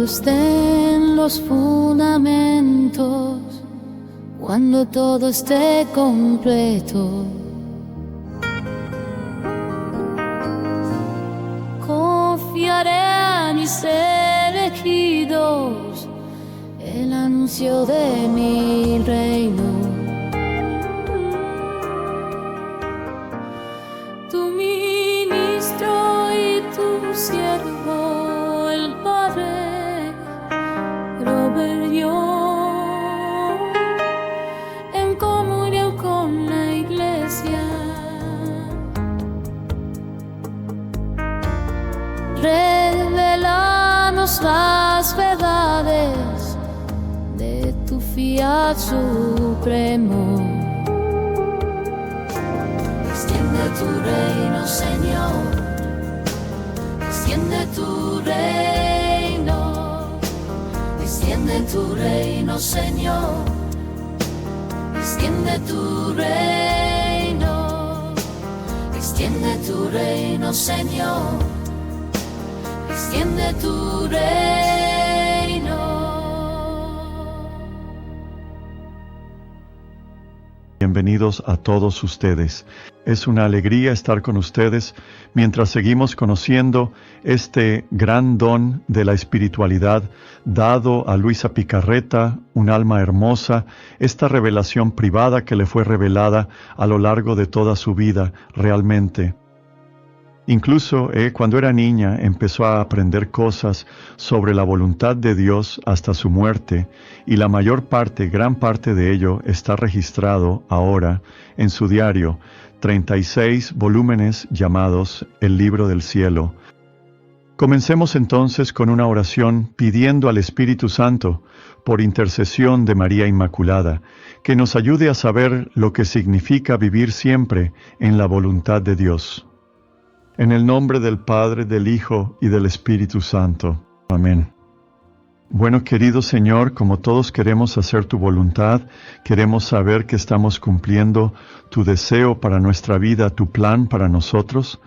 Cuando estén los fundamentos, cuando todo esté completo, confiaré a mis elegidos el anuncio de mi reino. Tu ministro y tu siervo, el Padre Robert Young, en comunión con la Iglesia, revelanos las verdades de tu fiat supremo. Extiende tu reino, Señor, extiende tu reino, extiende tu reino, Señor, extiende tu reino, extiende tu reino, Señor, extiende tu reino. Bienvenidos a todos ustedes. Es una alegría estar con ustedes mientras seguimos conociendo este gran don de la espiritualidad dado a Luisa Picarreta, un alma hermosa, esta revelación privada que le fue revelada a lo largo de toda su vida realmente. Incluso cuando era niña empezó a aprender cosas sobre la voluntad de Dios hasta su muerte, y la mayor parte, gran parte de ello está registrado ahora en su diario, 36 volúmenes llamados El Libro del Cielo. Comencemos entonces con una oración pidiendo al Espíritu Santo, por intercesión de María Inmaculada, que nos ayude a saber lo que significa vivir siempre en la voluntad de Dios. En el nombre del Padre, del Hijo y del Espíritu Santo. Amén. Bueno, querido Señor, como todos queremos hacer tu voluntad, queremos saber que estamos cumpliendo tu deseo para nuestra vida, tu plan para nosotros.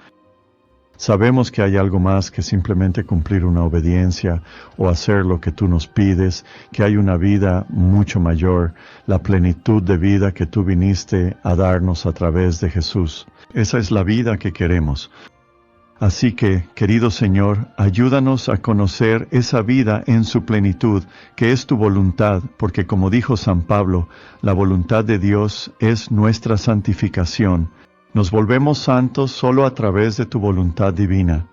Sabemos que hay algo más que simplemente cumplir una obediencia o hacer lo que tú nos pides, que hay una vida mucho mayor, la plenitud de vida que tú viniste a darnos a través de Jesús. Esa es la vida que queremos. Así que, querido Señor, ayúdanos a conocer esa vida en su plenitud, que es tu voluntad, porque como dijo San Pablo, la voluntad de Dios es nuestra santificación. Nos volvemos santos solo a través de tu voluntad divina.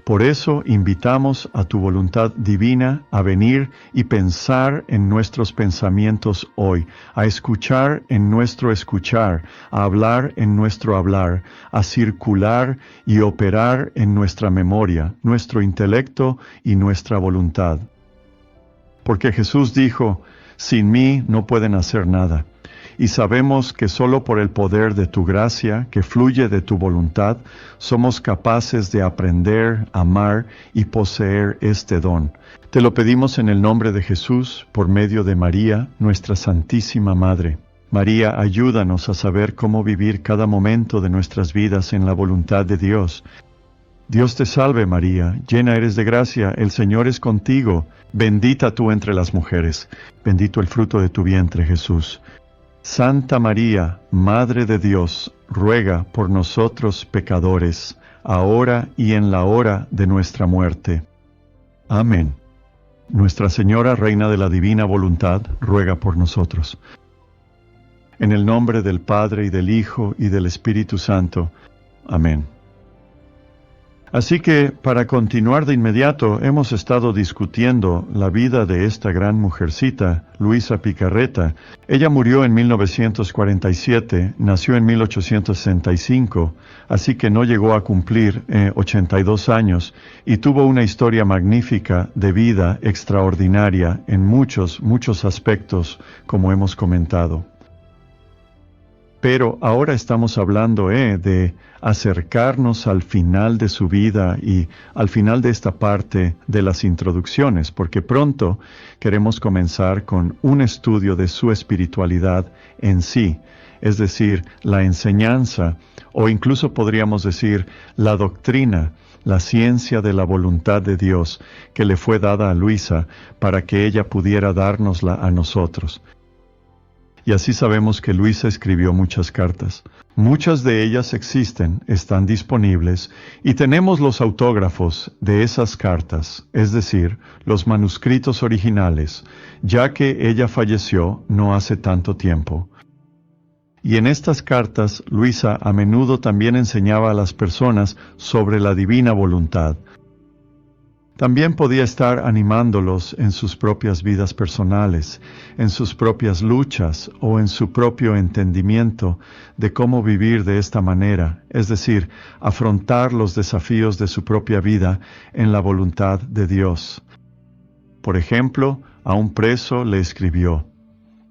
Por eso invitamos a tu voluntad divina a venir y pensar en nuestros pensamientos hoy, a escuchar en nuestro escuchar, a hablar en nuestro hablar, a circular y operar en nuestra memoria, nuestro intelecto y nuestra voluntad. Porque Jesús dijo, sin mí no pueden hacer nada. Y sabemos que solo por el poder de tu gracia, que fluye de tu voluntad, somos capaces de aprender, amar y poseer este don. Te lo pedimos en el nombre de Jesús, por medio de María, nuestra Santísima Madre. María, ayúdanos a saber cómo vivir cada momento de nuestras vidas en la voluntad de Dios. Dios te salve María, llena eres de gracia, el Señor es contigo. Bendita tú entre las mujeres, bendito el fruto de tu vientre, Jesús. Santa María, Madre de Dios, ruega por nosotros pecadores, ahora y en la hora de nuestra muerte. Amén. Nuestra Señora, Reina de la Divina Voluntad, ruega por nosotros. En el nombre del Padre, y del Hijo, y del Espíritu Santo. Amén. Así que, para continuar de inmediato, hemos estado discutiendo la vida de esta gran mujercita, Luisa Picarreta. Ella murió en 1947, nació en 1865, así que no llegó a cumplir 82 años, y tuvo una historia magnífica de vida extraordinaria en muchos aspectos, como hemos comentado. Pero ahora estamos hablando de acercarnos al final de su vida y al final de esta parte de las introducciones, porque pronto queremos comenzar con un estudio de su espiritualidad en sí, es decir, la enseñanza, o incluso podríamos decir la doctrina la ciencia de la voluntad de Dios que le fue dada a Luisa para que ella pudiera dárnosla a nosotros. Y así sabemos que Luisa escribió muchas cartas. Muchas de ellas existen, están disponibles, y tenemos los autógrafos de esas cartas, es decir, los manuscritos originales, ya que ella falleció no hace tanto tiempo. Y en estas cartas, Luisa a menudo también enseñaba a las personas sobre la divina voluntad. También podía estar animándolos en sus propias vidas personales, en sus propias luchas o en su propio entendimiento de cómo vivir de esta manera, es decir, afrontar los desafíos de su propia vida en la voluntad de Dios. Por ejemplo, a un preso le escribió: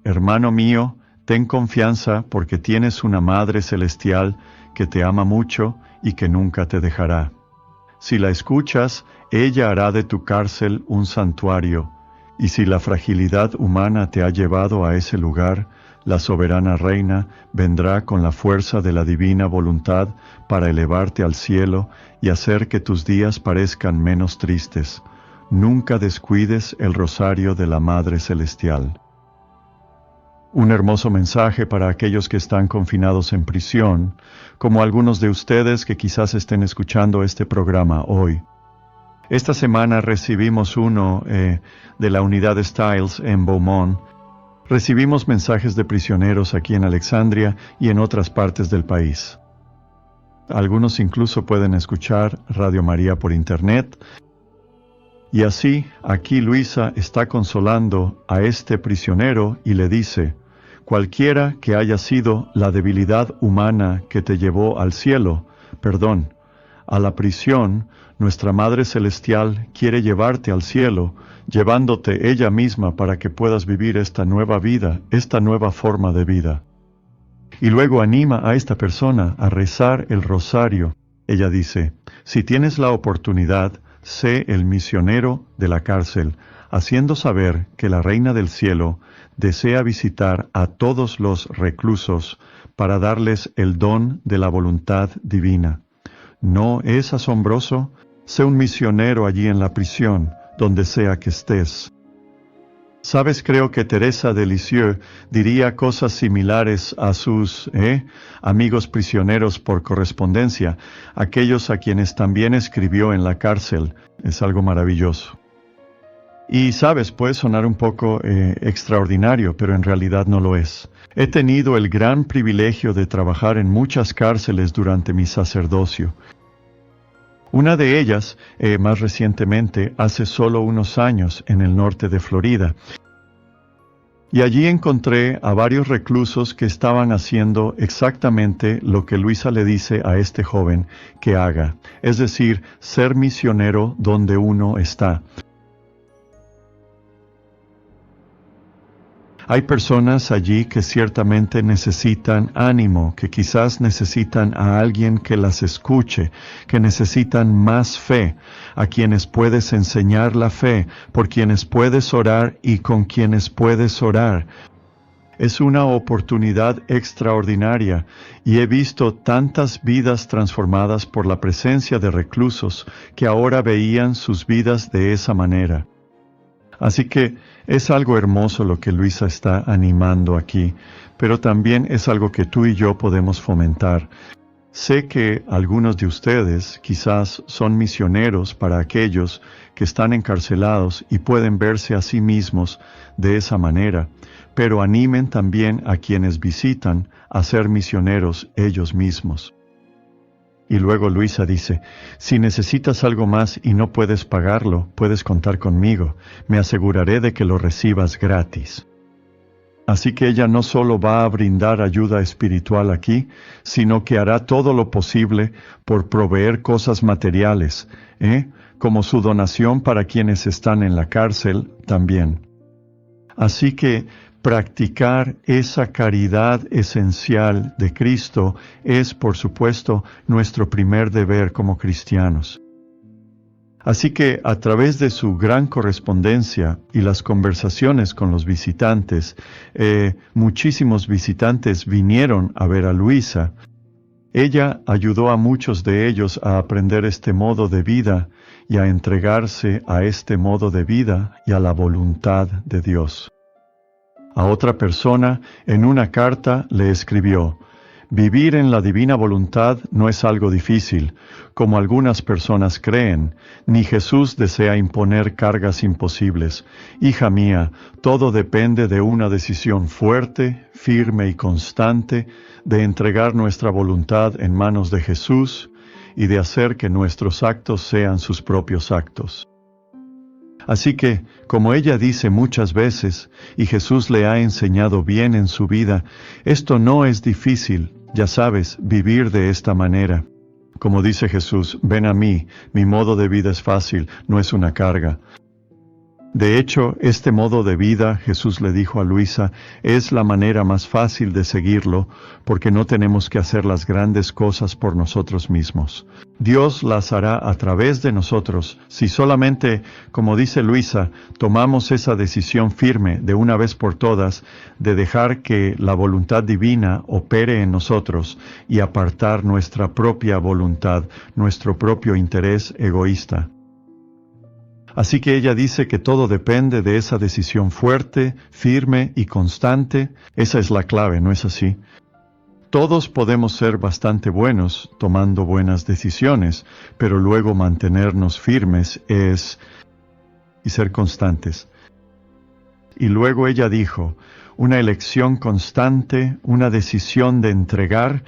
«Hermano mío, ten confianza porque tienes una Madre Celestial que te ama mucho y que nunca te dejará. Si la escuchas, ella hará de tu cárcel un santuario, y si la fragilidad humana te ha llevado a ese lugar, la soberana Reina vendrá con la fuerza de la divina voluntad para elevarte al cielo y hacer que tus días parezcan menos tristes. Nunca descuides el rosario de la Madre Celestial». Un hermoso mensaje para aquellos que están confinados en prisión, como algunos de ustedes que quizás estén escuchando este programa hoy. Esta semana recibimos uno de la unidad Styles en Beaumont. Recibimos mensajes de prisioneros aquí en Alexandria y en otras partes del país. Algunos incluso pueden escuchar Radio María por internet. Y así, aquí Luisa está consolando a este prisionero y le dice: «Cualquiera que haya sido la debilidad humana que te llevó al cielo, a la prisión, nuestra Madre Celestial quiere llevarte al cielo, llevándote ella misma para que puedas vivir esta nueva vida, esta nueva forma de vida». Y luego anima a esta persona a rezar el rosario. Ella dice: «Si tienes la oportunidad, sé el misionero de la cárcel, haciendo saber que la Reina del Cielo desea visitar a todos los reclusos para darles el don de la voluntad divina. ¿No es asombroso? Sé un misionero allí en la prisión, donde sea que estés». Sabes, creo que Teresa de Lisieux diría cosas similares a sus amigos prisioneros por correspondencia, aquellos a quienes también escribió en la cárcel. Es algo maravilloso. Y sabes, puede sonar un poco extraordinario, pero en realidad no lo es. He tenido el gran privilegio de trabajar en muchas cárceles durante mi sacerdocio. Una de ellas, más recientemente, hace solo unos años, en el norte de Florida. Y allí encontré a varios reclusos que estaban haciendo exactamente lo que Luisa le dice a este joven que haga, es decir, ser misionero donde uno está. Hay personas allí que ciertamente necesitan ánimo, que quizás necesitan a alguien que las escuche, que necesitan más fe, a quienes puedes enseñar la fe, por quienes puedes orar y con quienes puedes orar. Es una oportunidad extraordinaria y he visto tantas vidas transformadas por la presencia de reclusos que ahora veían sus vidas de esa manera. Así que es algo hermoso lo que Luisa está animando aquí, pero también es algo que tú y yo podemos fomentar. Sé que algunos de ustedes quizás son misioneros para aquellos que están encarcelados y pueden verse a sí mismos de esa manera, pero animen también a quienes visitan a ser misioneros ellos mismos. Y luego Luisa dice: «Si necesitas algo más y no puedes pagarlo, puedes contar conmigo. Me aseguraré de que lo recibas gratis». Así que ella no solo va a brindar ayuda espiritual aquí, sino que hará todo lo posible por proveer cosas materiales, como su donación para quienes están en la cárcel también. Así que practicar esa caridad esencial de Cristo es, por supuesto, nuestro primer deber como cristianos. Así que, a través de su gran correspondencia y las conversaciones con los visitantes, muchísimos visitantes vinieron a ver a Luisa. Ella ayudó a muchos de ellos a aprender este modo de vida y a entregarse a este modo de vida y a la voluntad de Dios. A otra persona, en una carta, le escribió: vivir en la divina voluntad no es algo difícil, como algunas personas creen, ni Jesús desea imponer cargas imposibles. Hija mía, todo depende de una decisión fuerte, firme y constante, de entregar nuestra voluntad en manos de Jesús y de hacer que nuestros actos sean sus propios actos. Así que, como ella dice muchas veces, y Jesús le ha enseñado bien en su vida, esto no es difícil, ya sabes, vivir de esta manera. Como dice Jesús, ven a mí, mi modo de vida es fácil, no es una carga. De hecho, este modo de vida, Jesús le dijo a Luisa, es la manera más fácil de seguirlo, porque no tenemos que hacer las grandes cosas por nosotros mismos. Dios las hará a través de nosotros, si solamente, como dice Luisa, tomamos esa decisión firme de una vez por todas, de dejar que la voluntad divina opere en nosotros y apartar nuestra propia voluntad, nuestro propio interés egoísta. Así que ella dice que todo depende de esa decisión fuerte, firme y constante. Esa es la clave, ¿no es así? Todos podemos ser bastante buenos tomando buenas decisiones, pero luego mantenernos firmes y ser constantes. Y luego ella dijo, una elección constante, una decisión de entregar,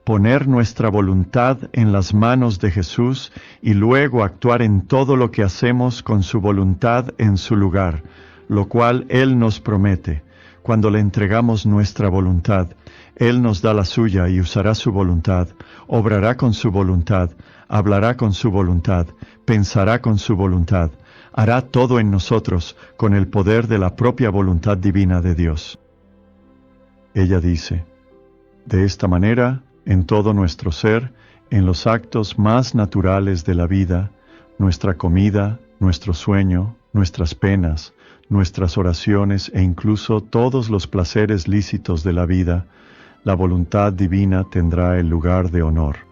poner nuestra voluntad en las manos de Jesús y luego actuar en todo lo que hacemos con su voluntad en su lugar, lo cual Él nos promete. Cuando le entregamos nuestra voluntad, Él nos da la suya y usará su voluntad, obrará con su voluntad, hablará con su voluntad, pensará con su voluntad. Hará todo en nosotros con el poder de la propia voluntad divina de Dios. Ella dice, de esta manera, en todo nuestro ser, en los actos más naturales de la vida, nuestra comida, nuestro sueño, nuestras penas, nuestras oraciones e incluso todos los placeres lícitos de la vida, la voluntad divina tendrá el lugar de honor.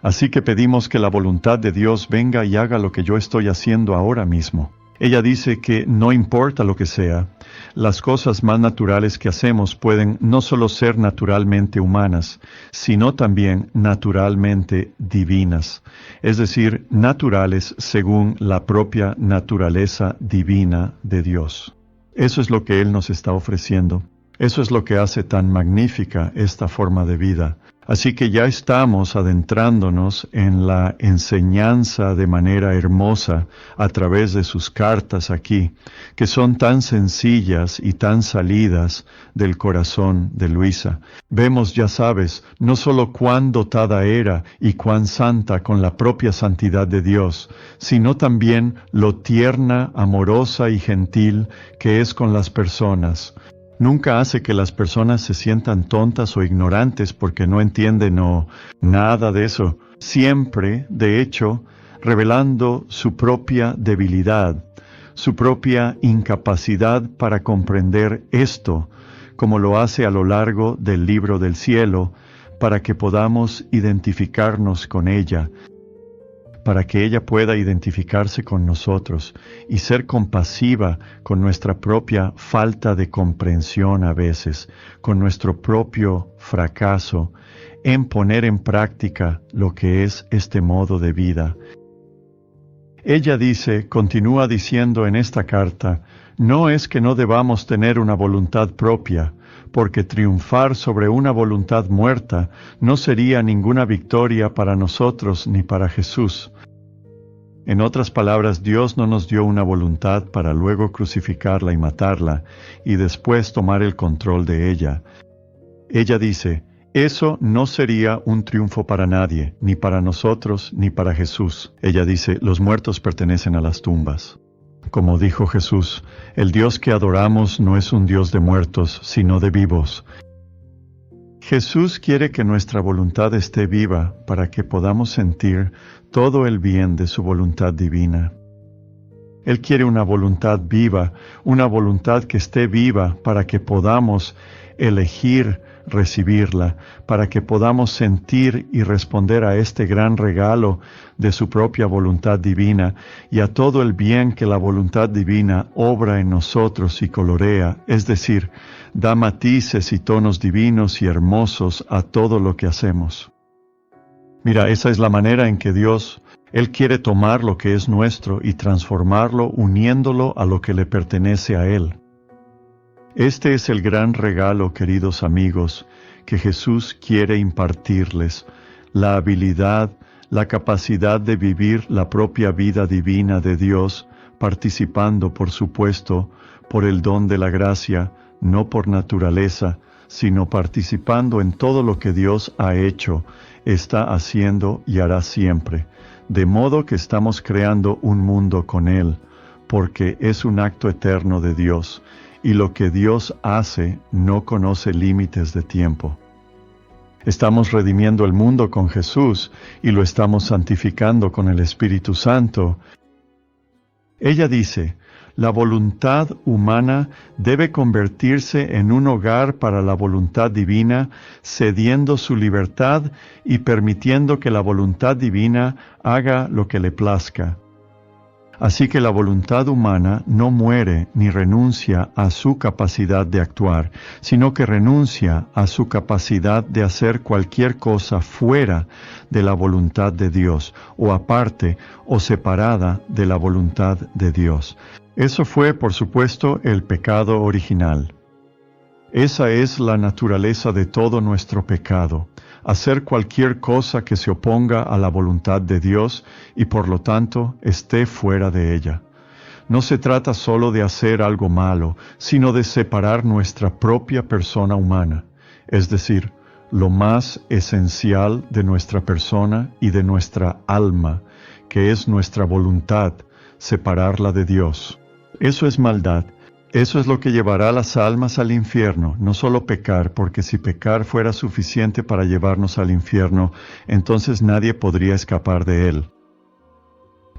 Así que pedimos que la voluntad de Dios venga y haga lo que yo estoy haciendo ahora mismo. Ella dice que no importa lo que sea, las cosas más naturales que hacemos pueden no solo ser naturalmente humanas, sino también naturalmente divinas, es decir, naturales según la propia naturaleza divina de Dios. Eso es lo que Él nos está ofreciendo. Eso es lo que hace tan magnífica esta forma de vida. Así que ya estamos adentrándonos en la enseñanza de manera hermosa a través de sus cartas aquí, que son tan sencillas y tan salidas del corazón de Luisa. Vemos, ya sabes, no solo cuán dotada era y cuán santa con la propia santidad de Dios, sino también lo tierna, amorosa y gentil que es con las personas. Nunca hace que las personas se sientan tontas o ignorantes porque no entienden nada de eso. Siempre, de hecho, revelando su propia debilidad, su propia incapacidad para comprender esto, como lo hace a lo largo del libro del cielo, para que podamos identificarnos con ella, para que ella pueda identificarse con nosotros y ser compasiva con nuestra propia falta de comprensión a veces, con nuestro propio fracaso, en poner en práctica lo que es este modo de vida. Ella dice, continúa diciendo en esta carta, no es que no debamos tener una voluntad propia, porque triunfar sobre una voluntad muerta no sería ninguna victoria para nosotros ni para Jesús. En otras palabras, Dios no nos dio una voluntad para luego crucificarla y matarla, y después tomar el control de ella. Ella dice, eso no sería un triunfo para nadie, ni para nosotros, ni para Jesús. Ella dice, los muertos pertenecen a las tumbas. Como dijo Jesús, el Dios que adoramos no es un Dios de muertos, sino de vivos. Jesús quiere que nuestra voluntad esté viva para que podamos sentir todo el bien de su voluntad divina. Él quiere una voluntad viva, una voluntad que esté viva para que podamos elegir recibirla, para que podamos sentir y responder a este gran regalo de su propia voluntad divina y a todo el bien que la voluntad divina obra en nosotros y colorea, es decir, da matices y tonos divinos y hermosos a todo lo que hacemos. Mira, esa es la manera en que Dios, Él quiere tomar lo que es nuestro y transformarlo uniéndolo a lo que le pertenece a Él. Este es el gran regalo, queridos amigos, que Jesús quiere impartirles, la habilidad, la capacidad de vivir la propia vida divina de Dios, participando, por supuesto, por el don de la gracia, no por naturaleza, sino participando en todo lo que Dios ha hecho, está haciendo y hará siempre, de modo que estamos creando un mundo con Él, porque es un acto eterno de Dios, y lo que Dios hace no conoce límites de tiempo. Estamos redimiendo el mundo con Jesús, y lo estamos santificando con el Espíritu Santo. Ella dice, la voluntad humana debe convertirse en un hogar para la voluntad divina, cediendo su libertad y permitiendo que la voluntad divina haga lo que le plazca. Así que la voluntad humana no muere ni renuncia a su capacidad de actuar, sino que renuncia a su capacidad de hacer cualquier cosa fuera de la voluntad de Dios, o aparte o separada de la voluntad de Dios. Eso fue, por supuesto, el pecado original. Esa es la naturaleza de todo nuestro pecado, hacer cualquier cosa que se oponga a la voluntad de Dios y por lo tanto esté fuera de ella. No se trata solo de hacer algo malo, sino de separar nuestra propia persona humana, es decir, lo más esencial de nuestra persona y de nuestra alma, que es nuestra voluntad, separarla de Dios. Eso es maldad. Eso es lo que llevará a las almas al infierno, no solo pecar, porque si pecar fuera suficiente para llevarnos al infierno, entonces nadie podría escapar de él.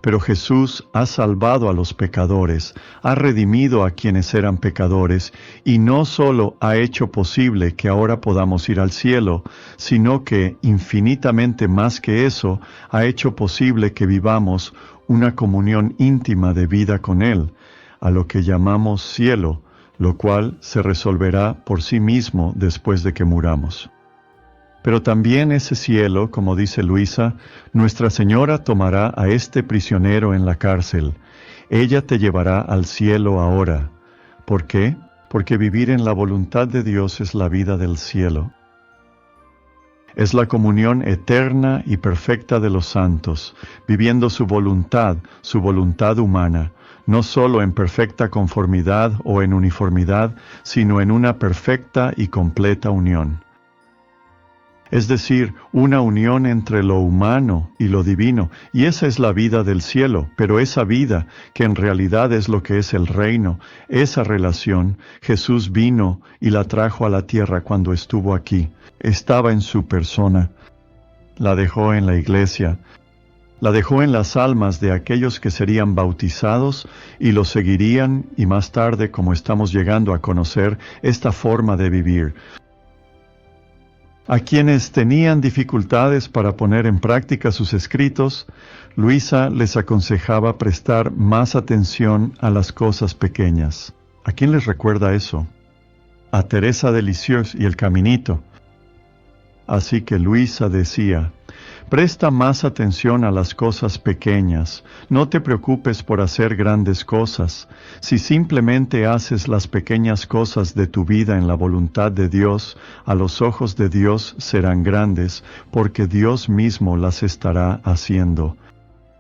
Pero Jesús ha salvado a los pecadores, ha redimido a quienes eran pecadores, y no solo ha hecho posible que ahora podamos ir al cielo, sino que, infinitamente más que eso, ha hecho posible que vivamos una comunión íntima de vida con Él, a lo que llamamos cielo, lo cual se resolverá por sí mismo después de que muramos. Pero también ese cielo, como dice Luisa, Nuestra Señora tomará a este prisionero en la cárcel. Ella te llevará al cielo ahora. ¿Por qué? Porque vivir en la voluntad de Dios es la vida del cielo. Es la comunión eterna y perfecta de los santos, viviendo su voluntad humana, no solo en perfecta conformidad o en uniformidad, sino en una perfecta y completa unión. Es decir, una unión entre lo humano y lo divino, y esa es la vida del cielo, pero esa vida, que en realidad es lo que es el reino, esa relación, Jesús vino y la trajo a la tierra cuando estuvo aquí, estaba en su persona, la dejó en la iglesia, la dejó en las almas de aquellos que serían bautizados y lo seguirían, y más tarde, como estamos llegando a conocer, esta forma de vivir. A quienes tenían dificultades para poner en práctica sus escritos, Luisa les aconsejaba prestar más atención a las cosas pequeñas. ¿A quién les recuerda eso? A Teresa de Lisieux y el Caminito. Así que Luisa decía, presta más atención a las cosas pequeñas, no te preocupes por hacer grandes cosas. Si simplemente haces las pequeñas cosas de tu vida en la voluntad de Dios, a los ojos de Dios serán grandes, porque Dios mismo las estará haciendo.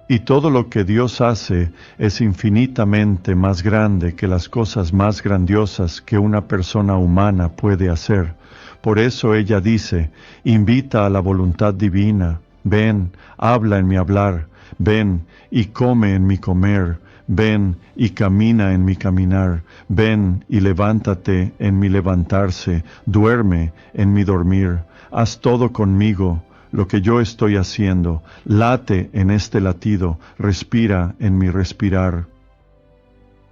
Y todo lo que Dios hace es infinitamente más grande que las cosas más grandiosas que una persona humana puede hacer. Por eso ella dice, invita a la voluntad divina, ven, habla en mi hablar, ven y come en mi comer, ven y camina en mi caminar, ven y levántate en mi levantarse, duerme en mi dormir, haz todo conmigo, lo que yo estoy haciendo, late en este latido, respira en mi respirar.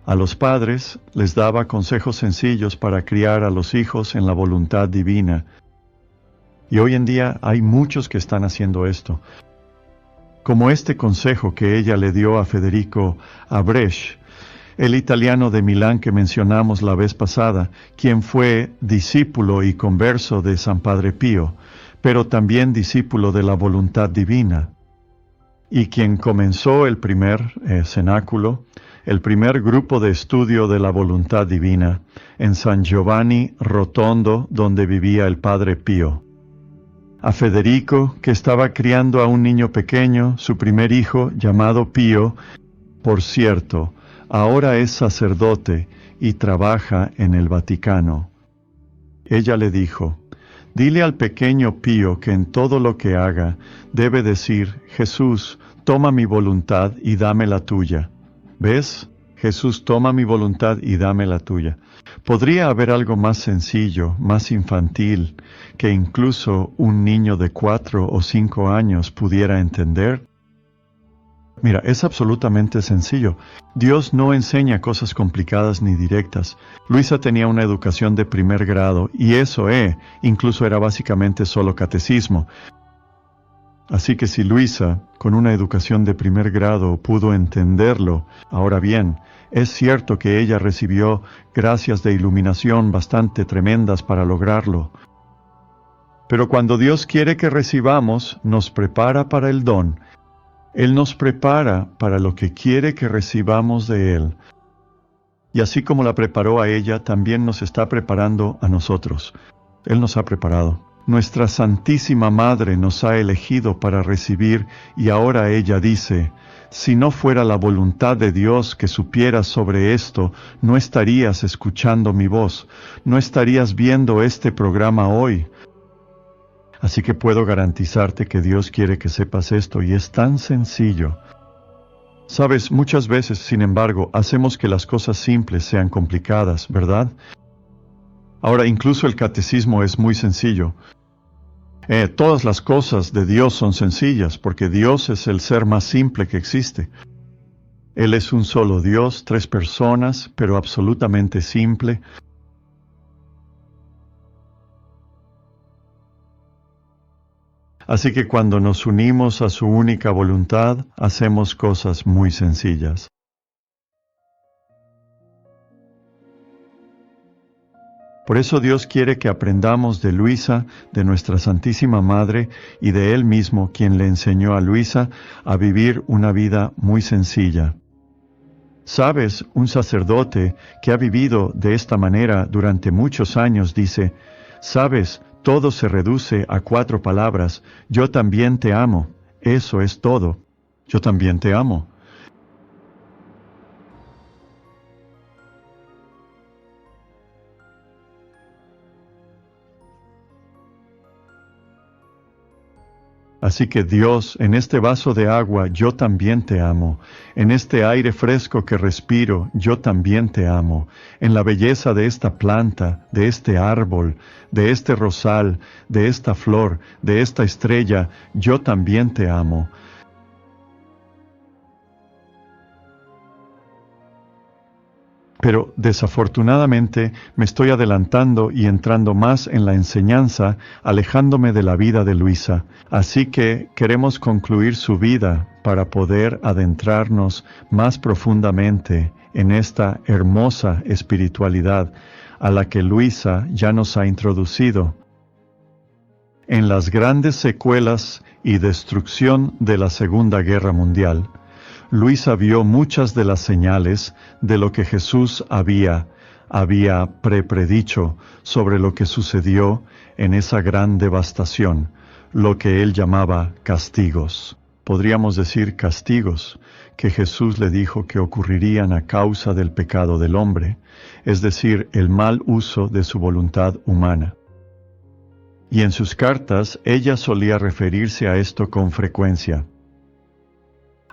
A los padres les daba consejos sencillos para criar a los hijos en la voluntad divina, Y hoy en día hay muchos que están haciendo esto. Como este consejo que ella le dio a Federico Abresch, el italiano de Milán que mencionamos la vez pasada, quien fue discípulo y converso de San Padre Pío, pero también discípulo de la voluntad divina, y quien comenzó el primer cenáculo, el primer grupo de estudio de la voluntad divina, en San Giovanni Rotondo, donde vivía el Padre Pío. A Federico, que estaba criando a un niño pequeño, su primer hijo, llamado Pío, por cierto, ahora es sacerdote y trabaja en el Vaticano. Ella le dijo: dile al pequeño Pío que en todo lo que haga debe decir: Jesús, toma mi voluntad y dame la tuya. ¿Ves? Jesús, toma mi voluntad y dame la tuya. ¿Podría haber algo más sencillo, más infantil, que incluso un niño de 4 o 5 años pudiera entender? Mira, es absolutamente sencillo. Dios no enseña cosas complicadas ni directas. Luisa tenía una educación de primer grado, y eso incluso era básicamente solo catecismo. Así que si Luisa, con una educación de primer grado, pudo entenderlo, ahora bien, es cierto que ella recibió gracias de iluminación bastante tremendas para lograrlo. Pero cuando Dios quiere que recibamos, nos prepara para el don. Él nos prepara para lo que quiere que recibamos de Él. Y así como la preparó a ella, también nos está preparando a nosotros. Él nos ha preparado. Nuestra Santísima Madre nos ha elegido para recibir, y ahora ella dice: si no fuera la voluntad de Dios que supieras sobre esto, no estarías escuchando mi voz, no estarías viendo este programa hoy. Así que puedo garantizarte que Dios quiere que sepas esto, y es tan sencillo. Sabes, muchas veces, sin embargo, hacemos que las cosas simples sean complicadas, ¿verdad? Ahora, incluso el catecismo es muy sencillo. Todas las cosas de Dios son sencillas, porque Dios es el ser más simple que existe. Él es un solo Dios, 3 personas, pero absolutamente simple. Así que cuando nos unimos a su única voluntad, hacemos cosas muy sencillas. Por eso Dios quiere que aprendamos de Luisa, de nuestra Santísima Madre, y de Él mismo, quien le enseñó a Luisa a vivir una vida muy sencilla. ¿Sabes? Un sacerdote que ha vivido de esta manera durante muchos años dice: ¿sabes? Todo se reduce a 4 palabras: yo también te amo. Eso es todo. Yo también te amo. Así que Dios, en este vaso de agua, yo también te amo. En este aire fresco que respiro, yo también te amo. En la belleza de esta planta, de este árbol, de este rosal, de esta flor, de esta estrella, yo también te amo. Pero desafortunadamente me estoy adelantando y entrando más en la enseñanza, alejándome de la vida de Luisa. Así que queremos concluir su vida para poder adentrarnos más profundamente en esta hermosa espiritualidad a la que Luisa ya nos ha introducido. En las grandes secuelas y destrucción de la Segunda Guerra Mundial, Luisa vio muchas de las señales de lo que Jesús había predicho sobre lo que sucedió en esa gran devastación, lo que él llamaba castigos. Podríamos decir castigos que Jesús le dijo que ocurrirían a causa del pecado del hombre, es decir, el mal uso de su voluntad humana. Y en sus cartas ella solía referirse a esto con frecuencia.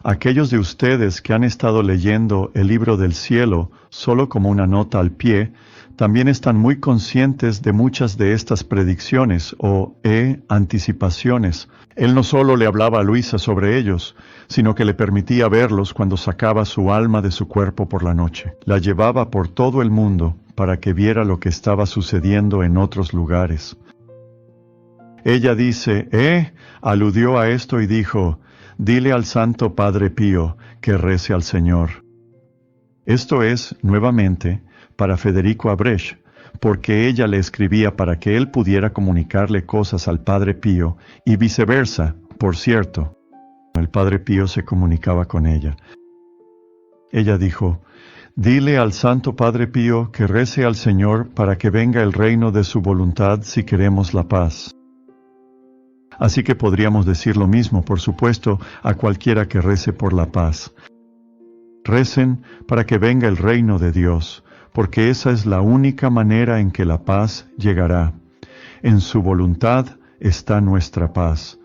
Aquellos de ustedes que han estado leyendo el libro del cielo solo como una nota al pie, también están muy conscientes de muchas de estas predicciones o anticipaciones. Él no solo le hablaba a Luisa sobre ellos, sino que le permitía verlos cuando sacaba su alma de su cuerpo por la noche. La llevaba por todo el mundo para que viera lo que estaba sucediendo en otros lugares. Ella dice, aludió a esto y dijo, dile al Santo Padre Pío que rece al Señor. Esto es, nuevamente, para Federico Abresch, porque ella le escribía para que él pudiera comunicarle cosas al Padre Pío y viceversa, por cierto. El Padre Pío se comunicaba con ella. Ella dijo, dile al Santo Padre Pío que rece al Señor para que venga el reino de su voluntad si queremos la paz. Así que podríamos decir lo mismo, por supuesto, a cualquiera que rece por la paz. Recen para que venga el reino de Dios, porque esa es la única manera en que la paz llegará. En su voluntad está nuestra paz,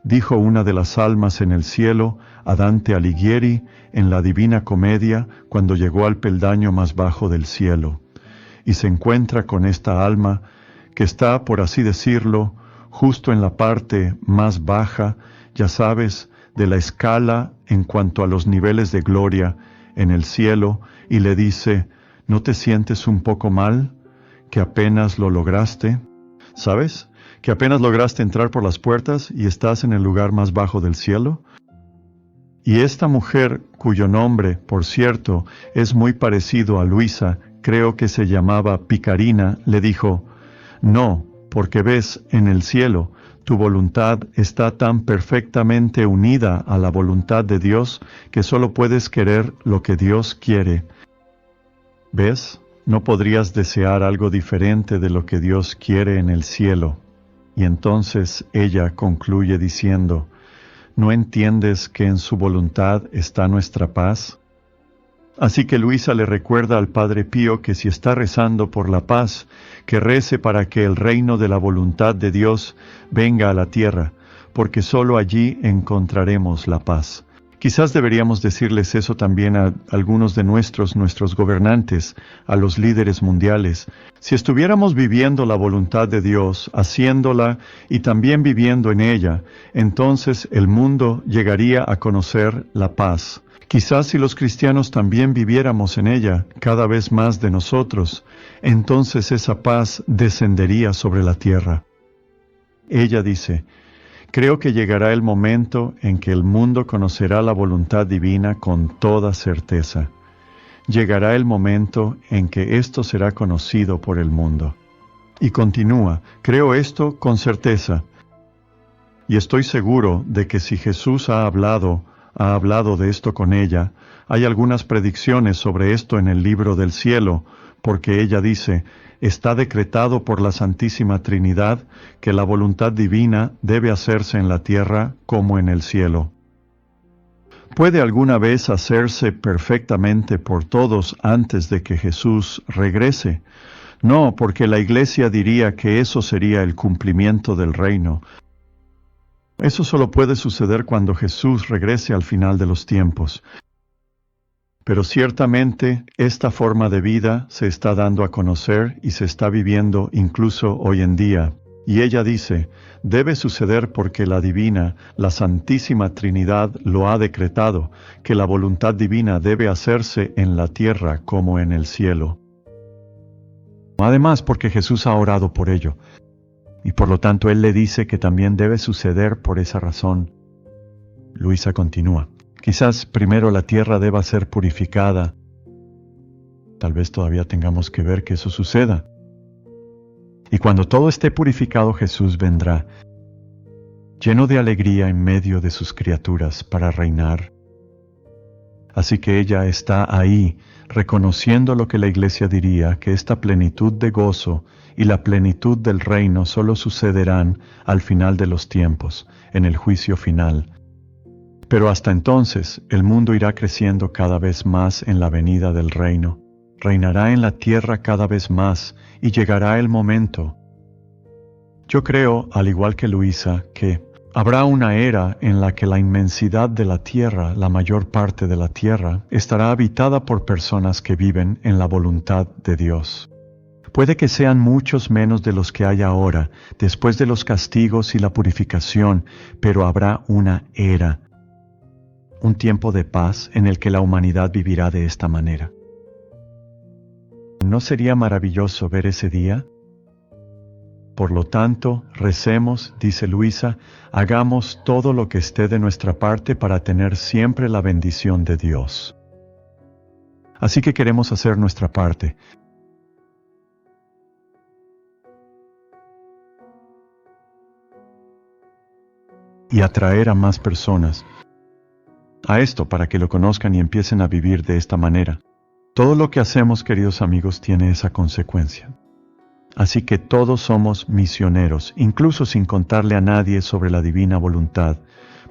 dijo una de las almas en el cielo a Dante Alighieri en la Divina Comedia cuando llegó al peldaño más bajo del cielo, y se encuentra con esta alma que está, por así decirlo, justo en la parte más baja, ya sabes, de la escala en cuanto a los niveles de gloria en el cielo, y le dice, ¿no te sientes un poco mal? ¿Que apenas lo lograste? ¿Sabes? ¿Que apenas lograste entrar por las puertas y estás en el lugar más bajo del cielo? Y esta mujer, cuyo nombre, por cierto, es muy parecido a Luisa, creo que se llamaba Picarina, le dijo, no, porque ves, en el cielo, tu voluntad está tan perfectamente unida a la voluntad de Dios que solo puedes querer lo que Dios quiere. ¿Ves? No podrías desear algo diferente de lo que Dios quiere en el cielo. Y entonces ella concluye diciendo, ¿no entiendes que en su voluntad está nuestra paz? Así que Luisa le recuerda al Padre Pío que si está rezando por la paz, que rece para que el reino de la voluntad de Dios venga a la tierra, porque sólo allí encontraremos la paz. Quizás deberíamos decirles eso también a algunos de nuestros gobernantes, a los líderes mundiales. Si estuviéramos viviendo la voluntad de Dios, haciéndola y también viviendo en ella, entonces el mundo llegaría a conocer la paz. Quizás si los cristianos también viviéramos en ella, cada vez más de nosotros, entonces esa paz descendería sobre la tierra. Ella dice, creo que llegará el momento en que el mundo conocerá la voluntad divina con toda certeza. Llegará el momento en que esto será conocido por el mundo. Y continúa, creo esto con certeza. Y estoy seguro de que si Jesús ha hablado de esto con ella, hay algunas predicciones sobre esto en el libro del cielo, porque ella dice, está decretado por la Santísima Trinidad que la voluntad divina debe hacerse en la tierra como en el cielo. ¿Puede alguna vez hacerse perfectamente por todos antes de que Jesús regrese? No, porque la Iglesia diría que eso sería el cumplimiento del reino. Eso solo puede suceder cuando Jesús regrese al final de los tiempos. Pero ciertamente esta forma de vida se está dando a conocer y se está viviendo incluso hoy en día. Y ella dice, debe suceder porque la divina, la Santísima Trinidad lo ha decretado, que la voluntad divina debe hacerse en la tierra como en el cielo. Además, porque Jesús ha orado por ello. Y por lo tanto Él le dice que también debe suceder por esa razón. Luisa continúa. Quizás primero la tierra deba ser purificada. Tal vez todavía tengamos que ver que eso suceda. Y cuando todo esté purificado, Jesús vendrá, lleno de alegría en medio de sus criaturas para reinar. Así que ella está ahí, reconociendo lo que la Iglesia diría, que esta plenitud de gozo y la plenitud del reino solo sucederán al final de los tiempos, en el juicio final. Pero hasta entonces el mundo irá creciendo cada vez más en la venida del reino, reinará en la tierra cada vez más y llegará el momento. Yo creo, al igual que Luisa, que habrá una era en la que la inmensidad de la tierra, la mayor parte de la tierra, estará habitada por personas que viven en la voluntad de Dios. Puede que sean muchos menos de los que hay ahora, después de los castigos y la purificación, pero habrá una era, un tiempo de paz en el que la humanidad vivirá de esta manera. ¿No sería maravilloso ver ese día? Por lo tanto, recemos, dice Luisa, hagamos todo lo que esté de nuestra parte para tener siempre la bendición de Dios. Así que queremos hacer nuestra parte. Y atraer a más personas a esto para que lo conozcan y empiecen a vivir de esta manera. Todo lo que hacemos, queridos amigos, tiene esa consecuencia. Así que todos somos misioneros, incluso sin contarle a nadie sobre la divina voluntad,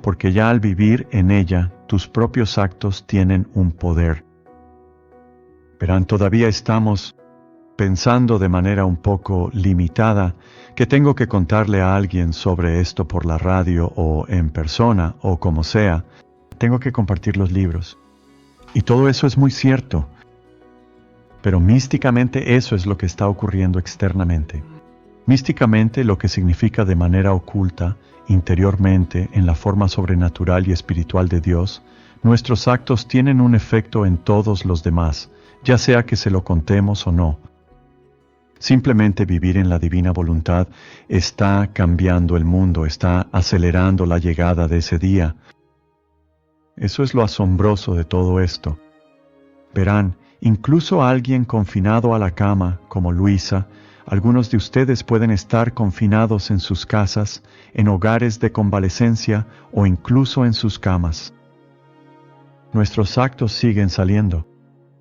porque ya al vivir en ella, tus propios actos tienen un poder. Verán, todavía estamos pensando de manera un poco limitada que tengo que contarle a alguien sobre esto por la radio o en persona o como sea. Tengo que compartir los libros. Y todo eso es muy cierto. Pero místicamente eso es lo que está ocurriendo externamente. Místicamente, lo que significa de manera oculta, interiormente, en la forma sobrenatural y espiritual de Dios, nuestros actos tienen un efecto en todos los demás, ya sea que se lo contemos o no. Simplemente vivir en la divina voluntad está cambiando el mundo, está acelerando la llegada de ese día. Eso es lo asombroso de todo esto. Verán, incluso alguien confinado a la cama, como Luisa, algunos de ustedes pueden estar confinados en sus casas, en hogares de convalecencia o incluso en sus camas. Nuestros actos siguen saliendo,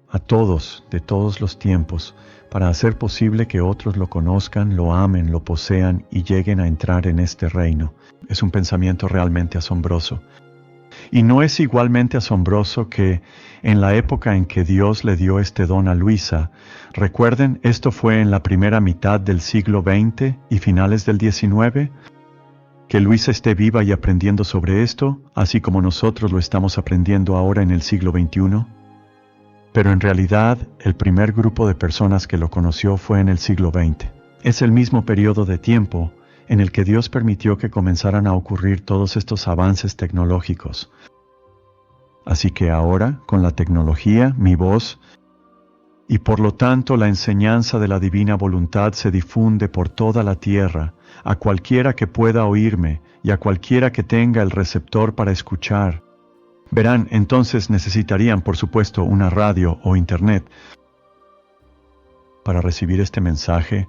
a todos, de todos los tiempos, para hacer posible que otros lo conozcan, lo amen, lo posean y lleguen a entrar en este reino. Es un pensamiento realmente asombroso. Y no es igualmente asombroso que en la época en que Dios le dio este don a Luisa, recuerden, esto fue en la primera mitad del siglo XX y finales del XIX, que Luisa esté viva y aprendiendo sobre esto, así como nosotros lo estamos aprendiendo ahora en el siglo XXI. Pero en realidad, el primer grupo de personas que lo conoció fue en el siglo XX. Es el mismo periodo de tiempo en el que Dios permitió que comenzaran a ocurrir todos estos avances tecnológicos. Así que ahora, con la tecnología, mi voz, y por lo tanto la enseñanza de la divina voluntad se difunde por toda la tierra, a cualquiera que pueda oírme y a cualquiera que tenga el receptor para escuchar. Verán, entonces necesitarían, por supuesto, una radio o internet para recibir este mensaje,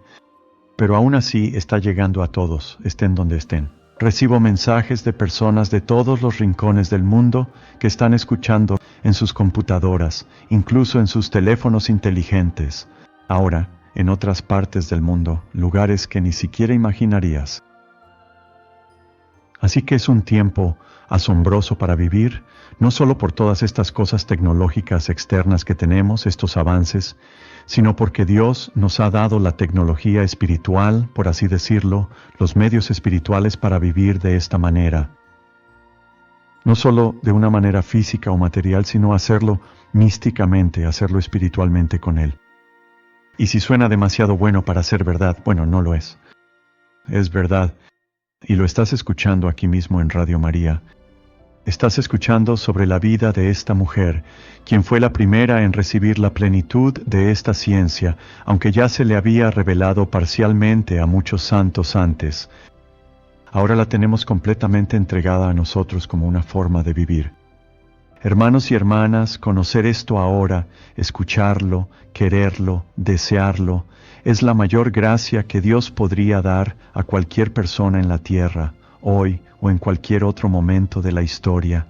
pero aún así está llegando a todos, estén donde estén. Recibo mensajes de personas de todos los rincones del mundo que están escuchando en sus computadoras, incluso en sus teléfonos inteligentes. Ahora, en otras partes del mundo, lugares que ni siquiera imaginarías. Así que es un tiempo asombroso para vivir, no solo por todas estas cosas tecnológicas externas que tenemos, estos avances, sino porque Dios nos ha dado la tecnología espiritual, por así decirlo, los medios espirituales para vivir de esta manera. No solo de una manera física o material, sino hacerlo místicamente, hacerlo espiritualmente con Él. Y si suena demasiado bueno para ser verdad, bueno, no lo es. Es verdad. Y lo estás escuchando aquí mismo en Radio María. Estás escuchando sobre la vida de esta mujer, quien fue la primera en recibir la plenitud de esta ciencia, aunque ya se le había revelado parcialmente a muchos santos antes. Ahora la tenemos completamente entregada a nosotros como una forma de vivir. Hermanos y hermanas, conocer esto ahora, escucharlo, quererlo, desearlo, es la mayor gracia que Dios podría dar a cualquier persona en la tierra, hoy o en cualquier otro momento de la historia.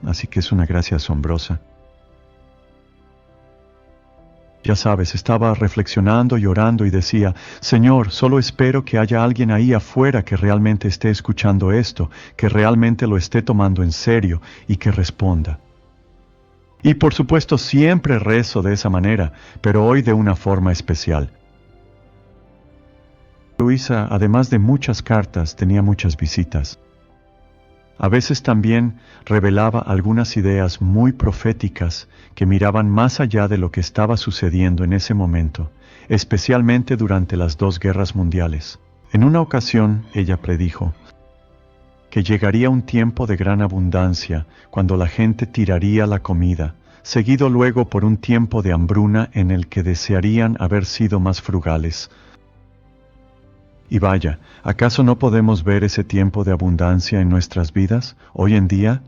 Así que es una gracia asombrosa. Ya sabes, estaba reflexionando y orando y decía, Señor, solo espero que haya alguien ahí afuera que realmente esté escuchando esto, que realmente lo esté tomando en serio y que responda. Y por supuesto siempre rezo de esa manera, pero hoy de una forma especial. Luisa, además de muchas cartas, tenía muchas visitas. A veces también revelaba algunas ideas muy proféticas que miraban más allá de lo que estaba sucediendo en ese momento, especialmente durante las 2 guerras mundiales. En una ocasión, ella predijo que llegaría un tiempo de gran abundancia cuando la gente tiraría la comida, seguido luego por un tiempo de hambruna en el que desearían haber sido más frugales. Y vaya, ¿acaso no podemos ver ese tiempo de abundancia en nuestras vidas hoy en día?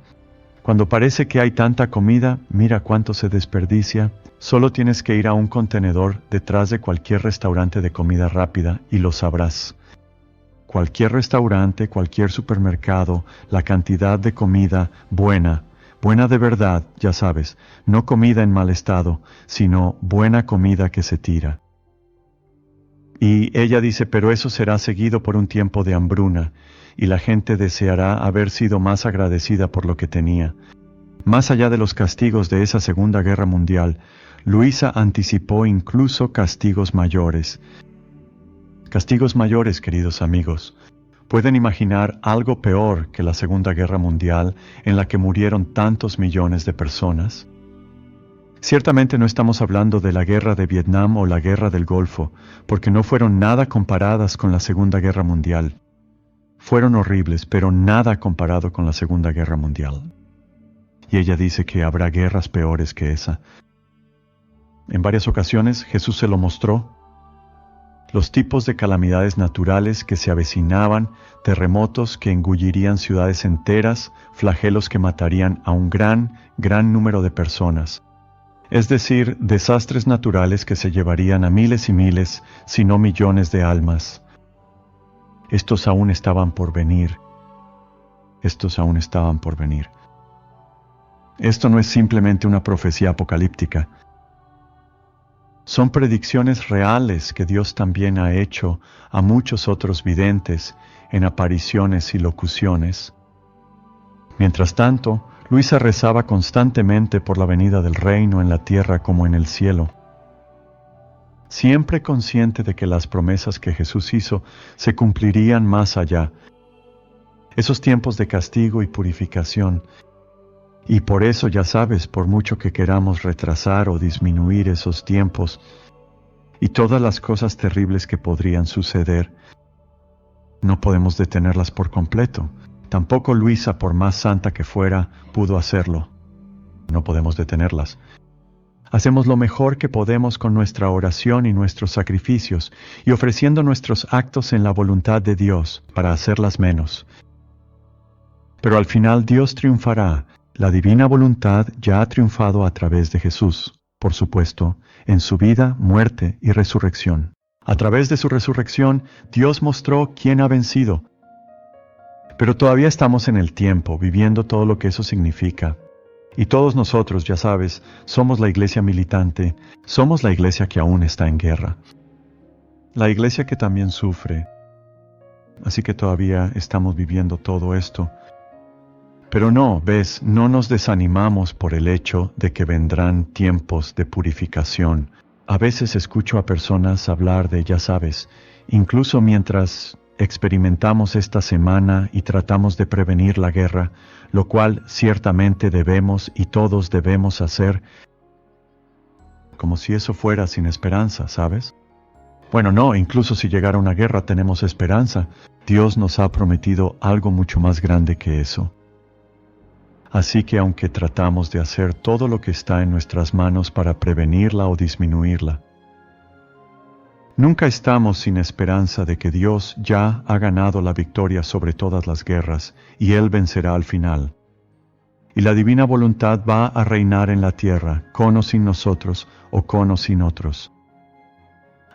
Cuando parece que hay tanta comida, mira cuánto se desperdicia. Solo tienes que ir a un contenedor detrás de cualquier restaurante de comida rápida y lo sabrás. Cualquier restaurante, cualquier supermercado, la cantidad de comida buena de verdad, ya sabes, no comida en mal estado, sino buena comida que se tira. Y ella dice, pero eso será seguido por un tiempo de hambruna, y la gente deseará haber sido más agradecida por lo que tenía. Más allá de los castigos de esa Segunda Guerra Mundial, Luisa anticipó incluso castigos mayores. Castigos mayores, queridos amigos. ¿Pueden imaginar algo peor que la Segunda Guerra Mundial en la que murieron tantos millones de personas? Ciertamente no estamos hablando de la guerra de Vietnam o la guerra del Golfo, porque no fueron nada comparadas con la Segunda Guerra Mundial. Fueron horribles, pero nada comparado con la Segunda Guerra Mundial. Y ella dice que habrá guerras peores que esa. En varias ocasiones Jesús se lo mostró. Los tipos de calamidades naturales que se avecinaban, terremotos que engullirían ciudades enteras, flagelos que matarían a un gran número de personas. Es decir, desastres naturales que se llevarían a miles y miles, si no millones de almas. Estos aún estaban por venir. Estos aún estaban por venir. Esto no es simplemente una profecía apocalíptica. Son predicciones reales que Dios también ha hecho a muchos otros videntes en apariciones y locuciones. Mientras tanto, Luisa rezaba constantemente por la venida del reino en la tierra como en el cielo. Siempre consciente de que las promesas que Jesús hizo se cumplirían más allá. Esos tiempos de castigo y purificación. Y por eso, ya sabes, por mucho que queramos retrasar o disminuir esos tiempos y todas las cosas terribles que podrían suceder, no podemos detenerlas por completo. Tampoco Luisa, por más santa que fuera, pudo hacerlo. No podemos detenerlas. Hacemos lo mejor que podemos con nuestra oración y nuestros sacrificios y ofreciendo nuestros actos en la voluntad de Dios para hacerlas menos. Pero al final Dios triunfará. La divina voluntad ya ha triunfado a través de Jesús, por supuesto, en su vida, muerte y resurrección. A través de su resurrección, Dios mostró quién ha vencido. Pero todavía estamos en el tiempo, viviendo todo lo que eso significa. Y todos nosotros, ya sabes, somos la iglesia militante, somos la iglesia que aún está en guerra. La iglesia que también sufre. Así que todavía estamos viviendo todo esto. Pero no, ves, no nos desanimamos por el hecho de que vendrán tiempos de purificación. A veces escucho a personas hablar de, ya sabes, incluso mientras experimentamos esta semana y tratamos de prevenir la guerra, lo cual ciertamente debemos y todos debemos hacer, como si eso fuera sin esperanza, ¿sabes? Bueno, no, incluso si llegara una guerra tenemos esperanza. Dios nos ha prometido algo mucho más grande que eso. Así que aunque tratamos de hacer todo lo que está en nuestras manos para prevenirla o disminuirla, nunca estamos sin esperanza de que Dios ya ha ganado la victoria sobre todas las guerras y Él vencerá al final. Y la divina voluntad va a reinar en la tierra, con o sin nosotros o con o sin otros.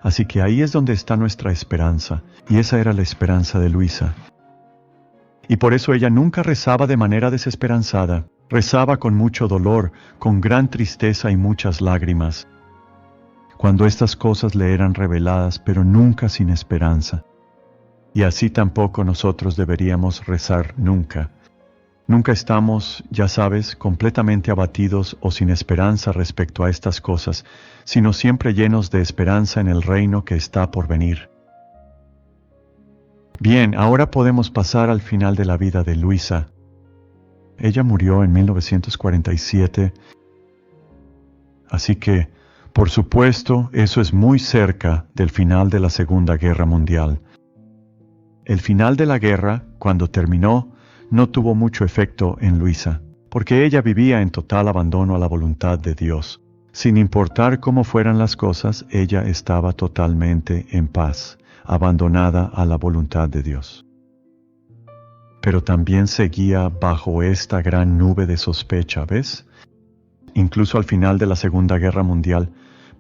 Así que ahí es donde está nuestra esperanza, y esa era la esperanza de Luisa. Y por eso ella nunca rezaba de manera desesperanzada, rezaba con mucho dolor, con gran tristeza y muchas lágrimas, cuando estas cosas le eran reveladas, pero nunca sin esperanza. Y así tampoco nosotros deberíamos rezar nunca. Nunca estamos, ya sabes, completamente abatidos o sin esperanza respecto a estas cosas, sino siempre llenos de esperanza en el reino que está por venir. Bien, ahora podemos pasar al final de la vida de Luisa. Ella murió en 1947, así que, por supuesto, eso es muy cerca del final de la Segunda Guerra Mundial. El final de la guerra, cuando terminó, no tuvo mucho efecto en Luisa, porque ella vivía en total abandono a la voluntad de Dios. Sin importar cómo fueran las cosas, ella estaba totalmente en paz. abandonada a la voluntad de Dios. Pero también seguía bajo esta gran nube de sospecha, ¿ves? Incluso al final de la Segunda Guerra Mundial,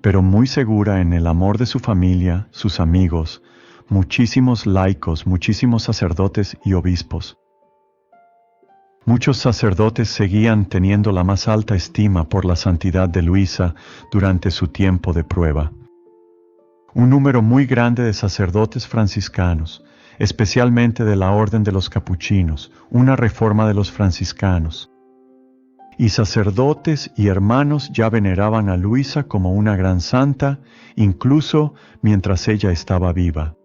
pero muy segura en el amor de su familia, sus amigos, muchísimos laicos, muchísimos sacerdotes y obispos. Muchos sacerdotes seguían teniendo la más alta estima por la santidad de Luisa durante su tiempo de prueba. Un número muy grande de sacerdotes franciscanos, especialmente de la Orden de los Capuchinos, una reforma de los franciscanos. Y sacerdotes y hermanos ya veneraban a Luisa como una gran santa, incluso mientras ella estaba viva.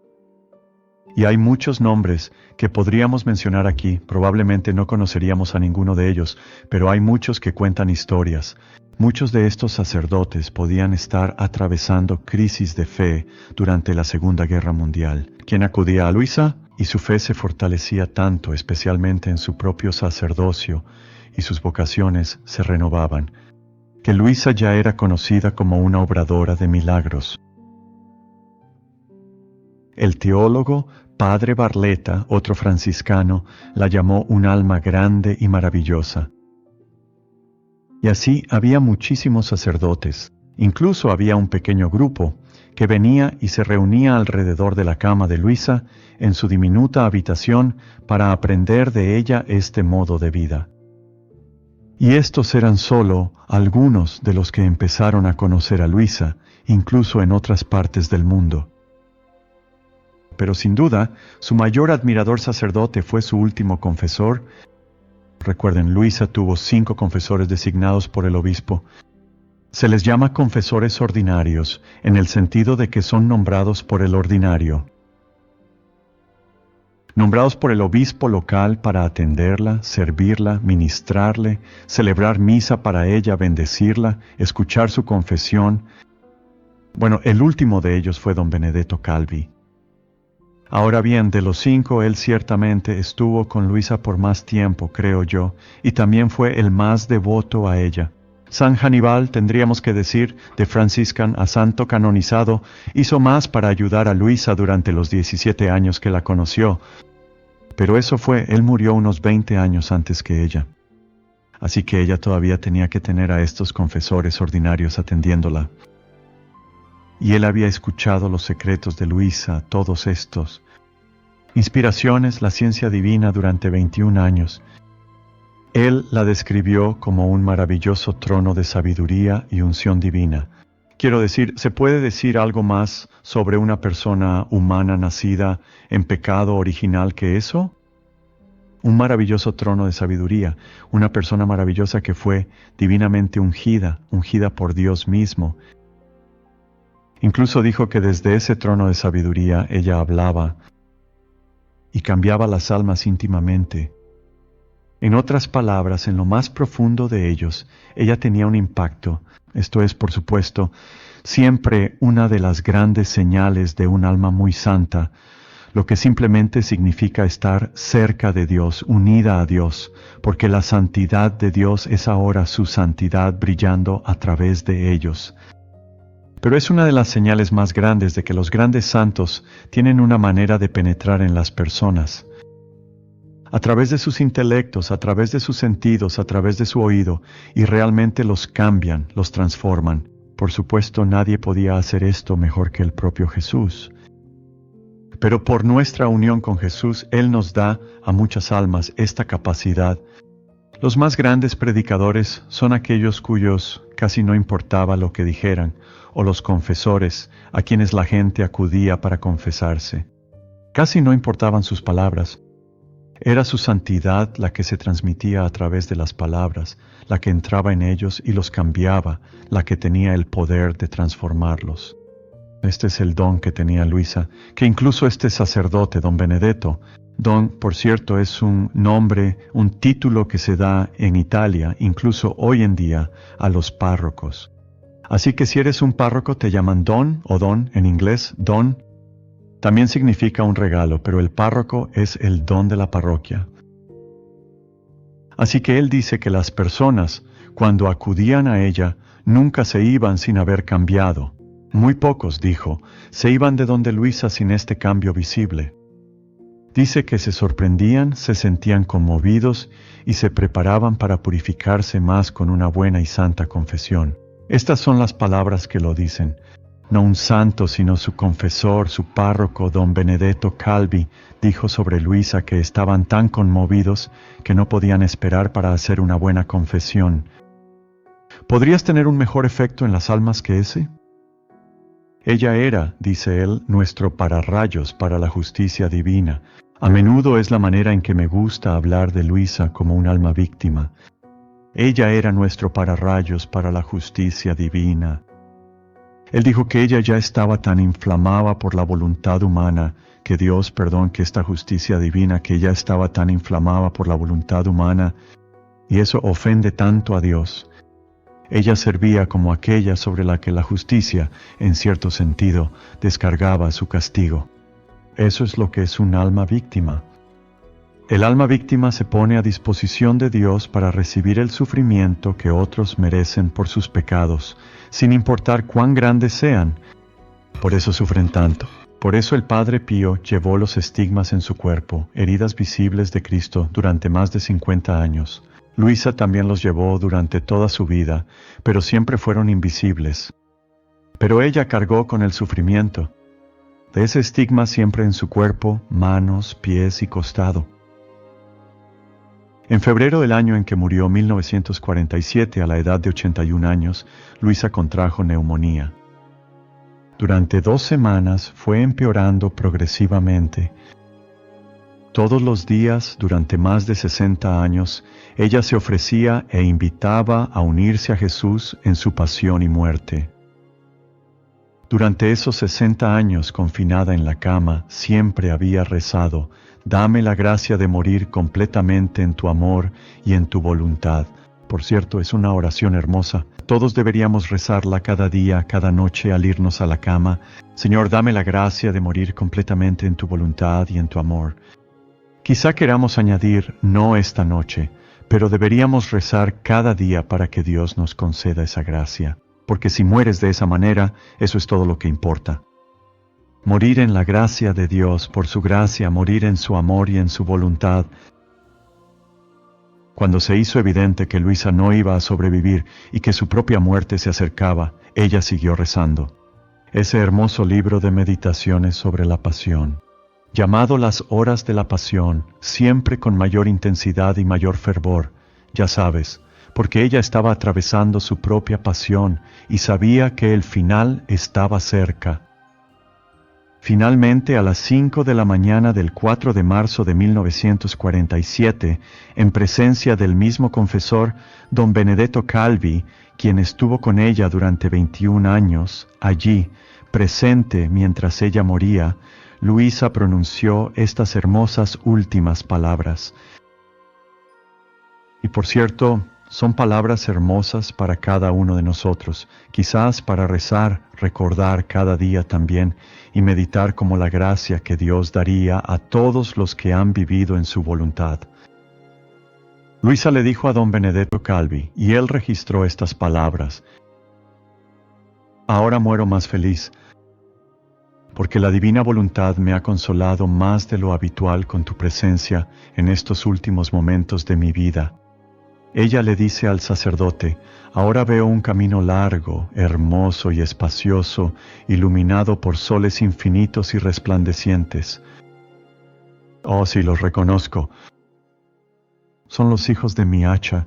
Y hay muchos nombres que podríamos mencionar aquí, probablemente no conoceríamos a ninguno de ellos, pero hay muchos que cuentan historias. Muchos de estos sacerdotes podían estar atravesando crisis de fe durante la Segunda Guerra Mundial. ¿Quién acudía a Luisa? Y su fe se fortalecía tanto, especialmente en su propio sacerdocio, y sus vocaciones se renovaban, que Luisa ya era conocida como una obradora de milagros. El teólogo Padre Barletta, otro franciscano, la llamó un alma grande y maravillosa. Y así había muchísimos sacerdotes, incluso había un pequeño grupo que venía y se reunía alrededor de la cama de Luisa en su diminuta habitación para aprender de ella este modo de vida. Y estos eran solo algunos de los que empezaron a conocer a Luisa, incluso en otras partes del mundo. Pero sin duda, su mayor admirador sacerdote fue su último confesor. Recuerden, Luisa tuvo 5 confesores designados por el obispo. Se les llama confesores ordinarios, en el sentido de que son nombrados por el ordinario. Nombrados por el obispo local para atenderla, servirla, ministrarle, celebrar misa para ella, bendecirla, escuchar su confesión. Bueno, el último de ellos fue don Benedetto Calvi. Ahora bien, de los 5, él ciertamente estuvo con Luisa por más tiempo, creo yo, y también fue el más devoto a ella. San Hannibal, tendríamos que decir, de franciscan a santo canonizado, hizo más para ayudar a Luisa durante los 17 años que la conoció. Pero eso fue, él murió unos 20 años antes que ella. Así que ella todavía tenía que tener a estos confesores ordinarios atendiéndola. Y él había escuchado los secretos de Luisa, todos estos. Inspiraciones, la ciencia divina durante 21 años. Él la describió como un maravilloso trono de sabiduría y unción divina. Quiero decir, ¿se puede decir algo más sobre una persona humana nacida en pecado original que eso? Un maravilloso trono de sabiduría, una persona maravillosa que fue divinamente ungida por Dios mismo. Incluso dijo que desde ese trono de sabiduría ella hablaba y cambiaba las almas íntimamente. En otras palabras, en lo más profundo de ellos, ella tenía un impacto. Esto es, por supuesto, siempre una de las grandes señales de un alma muy santa, lo que simplemente significa estar cerca de Dios, unida a Dios, porque la santidad de Dios es ahora su santidad brillando a través de ellos. Pero es una de las señales más grandes de que los grandes santos tienen una manera de penetrar en las personas. A través de sus intelectos, a través de sus sentidos, a través de su oído, y realmente los cambian, los transforman. Por supuesto, nadie podía hacer esto mejor que el propio Jesús. Pero por nuestra unión con Jesús, Él nos da a muchas almas esta capacidad. Los más grandes predicadores son aquellos cuyos casi no importaba lo que dijeran, o los confesores a quienes la gente acudía para confesarse. Casi no importaban sus palabras. Era su santidad la que se transmitía a través de las palabras, la que entraba en ellos y los cambiaba, la que tenía el poder de transformarlos. Este es el don que tenía Luisa, que incluso este sacerdote, don Benedetto, don, por cierto, es un nombre, un título que se da en Italia, incluso hoy en día, a los párrocos. Así que si eres un párroco te llaman don o don, en inglés, don. También significa un regalo, pero el párroco es el don de la parroquia. Así que él dice que las personas, cuando acudían a ella, nunca se iban sin haber cambiado. Muy pocos, dijo, se iban de donde Luisa sin este cambio visible. Dice que se sorprendían, se sentían conmovidos y se preparaban para purificarse más con una buena y santa confesión. Estas son las palabras que lo dicen. No un santo, sino su confesor, su párroco, don Benedetto Calvi, dijo sobre Luisa que estaban tan conmovidos que no podían esperar para hacer una buena confesión. ¿Podrías tener un mejor efecto en las almas que ese? Ella era, dice él, nuestro pararrayos para la justicia divina. A menudo es la manera en que me gusta hablar de Luisa como un alma víctima. Ella era nuestro pararrayos para la justicia divina. Él dijo que ella ya estaba tan inflamada por la voluntad humana, que esta justicia divina, que ella estaba tan inflamada por la voluntad humana, y eso ofende tanto a Dios. Ella servía como aquella sobre la que la justicia, en cierto sentido, descargaba su castigo. Eso es lo que es un alma víctima. El alma víctima se pone a disposición de Dios para recibir el sufrimiento que otros merecen por sus pecados, sin importar cuán grandes sean. Por eso sufren tanto. Por eso el Padre Pío llevó los estigmas en su cuerpo, heridas visibles de Cristo, durante más de 50 años. Luisa también los llevó durante toda su vida, pero siempre fueron invisibles. Pero ella cargó con el sufrimiento de ese estigma siempre en su cuerpo, manos, pies y costado. En febrero del año en que murió, 1947, a la edad de 81 años, Luisa contrajo neumonía. Durante 2 semanas fue empeorando progresivamente. Todos los días, durante más de 60 años, ella se ofrecía e invitaba a unirse a Jesús en su pasión y muerte. Durante esos 60 años confinada en la cama, siempre había rezado: dame la gracia de morir completamente en tu amor y en tu voluntad. Por cierto, es una oración hermosa. Todos deberíamos rezarla cada día, cada noche al irnos a la cama. Señor, dame la gracia de morir completamente en tu voluntad y en tu amor. Quizá queramos añadir, no esta noche, pero deberíamos rezar cada día para que Dios nos conceda esa gracia. Porque si mueres de esa manera, eso es todo lo que importa. Morir en la gracia de Dios, por su gracia, morir en su amor y en su voluntad. Cuando se hizo evidente que Luisa no iba a sobrevivir y que su propia muerte se acercaba, ella siguió rezando. Ese hermoso libro de meditaciones sobre la pasión, llamado Las Horas de la Pasión, siempre con mayor intensidad y mayor fervor, ya sabes, porque ella estaba atravesando su propia pasión y sabía que el final estaba cerca. Finalmente, a las 5 de la mañana del 4 de marzo de 1947, en presencia del mismo confesor, don Benedetto Calvi, quien estuvo con ella durante 21 años, allí, presente mientras ella moría, Luisa pronunció estas hermosas últimas palabras. Y por cierto, son palabras hermosas para cada uno de nosotros, quizás para rezar, recordar cada día también y meditar como la gracia que Dios daría a todos los que han vivido en su voluntad. Luisa le dijo a don Benedetto Calvi, y él registró estas palabras: ahora muero más feliz, porque la divina voluntad me ha consolado más de lo habitual con tu presencia en estos últimos momentos de mi vida. Ella le dice al sacerdote: ahora veo un camino largo, hermoso y espacioso, iluminado por soles infinitos y resplandecientes. Oh, sí, los reconozco. Son los hijos de mi hacha,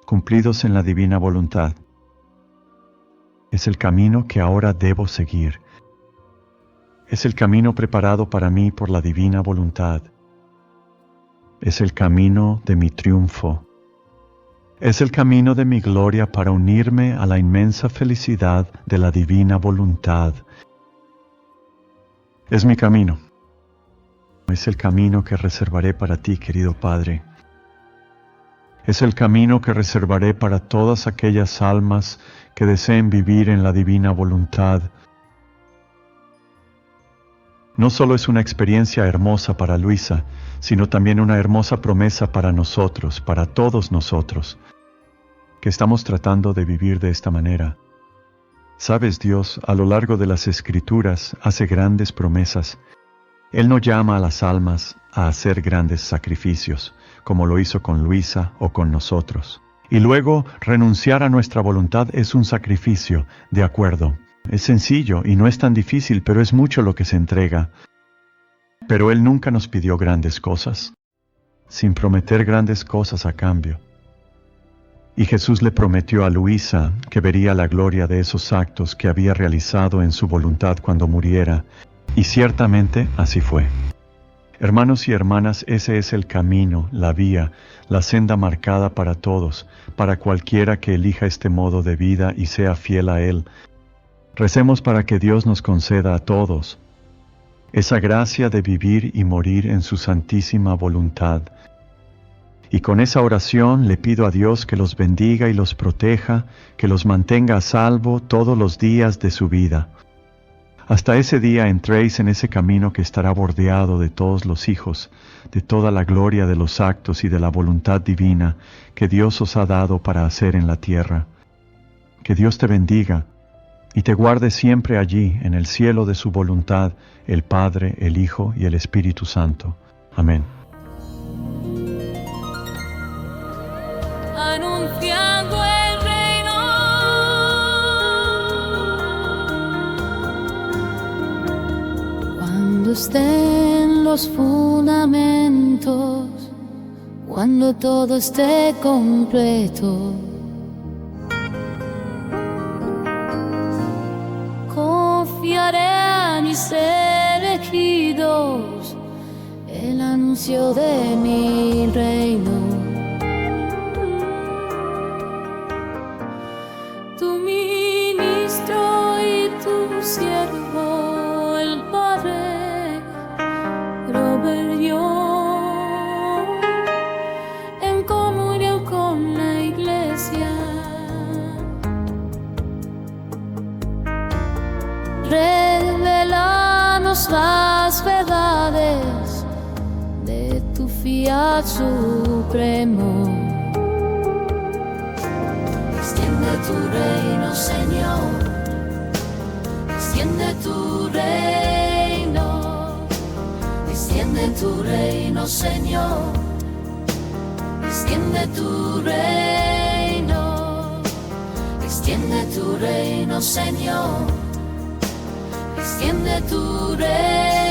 cumplidos en la divina voluntad. Es el camino que ahora debo seguir. Es el camino preparado para mí por la divina voluntad. Es el camino de mi triunfo. Es el camino de mi gloria para unirme a la inmensa felicidad de la divina voluntad. Es mi camino. Es el camino que reservaré para ti, querido Padre. Es el camino que reservaré para todas aquellas almas que deseen vivir en la divina voluntad. No solo es una experiencia hermosa para Luisa, sino también una hermosa promesa para nosotros, para todos nosotros, que estamos tratando de vivir de esta manera. Sabes, Dios, a lo largo de las Escrituras, hace grandes promesas. Él no llama a las almas a hacer grandes sacrificios, como lo hizo con Luisa o con nosotros. Y luego, renunciar a nuestra voluntad es un sacrificio, de acuerdo. Es sencillo y no es tan difícil, pero es mucho lo que se entrega. Pero Él nunca nos pidió grandes cosas, sin prometer grandes cosas a cambio. Y Jesús le prometió a Luisa que vería la gloria de esos actos que había realizado en su voluntad cuando muriera, y ciertamente así fue. Hermanos y hermanas, ese es el camino, la vía, la senda marcada para todos, para cualquiera que elija este modo de vida y sea fiel a Él. Recemos para que Dios nos conceda a todos esa gracia de vivir y morir en su santísima voluntad. Y con esa oración le pido a Dios que los bendiga y los proteja, que los mantenga a salvo todos los días de su vida. Hasta ese día entréis en ese camino que estará bordeado de todos los hijos, de toda la gloria de los actos y de la voluntad divina que Dios os ha dado para hacer en la tierra. Que Dios te bendiga y te guarde siempre allí, en el cielo de su voluntad, el Padre, el Hijo y el Espíritu Santo. Amén. Anunciando el reino, cuando estén los fundamentos, cuando todo esté completo, confiaré a mis elegidos el anuncio de mi reino. Tu ministro y tu siervo, el Padre Robert Young, en comunión con la Iglesia, revelanos las verdades de tu fiat supremo. Extiende tu reino, Señor, extiende tu reino, extiende tu reino, Señor, extiende tu reino, extiende tu reino, Señor, extiende tu reino.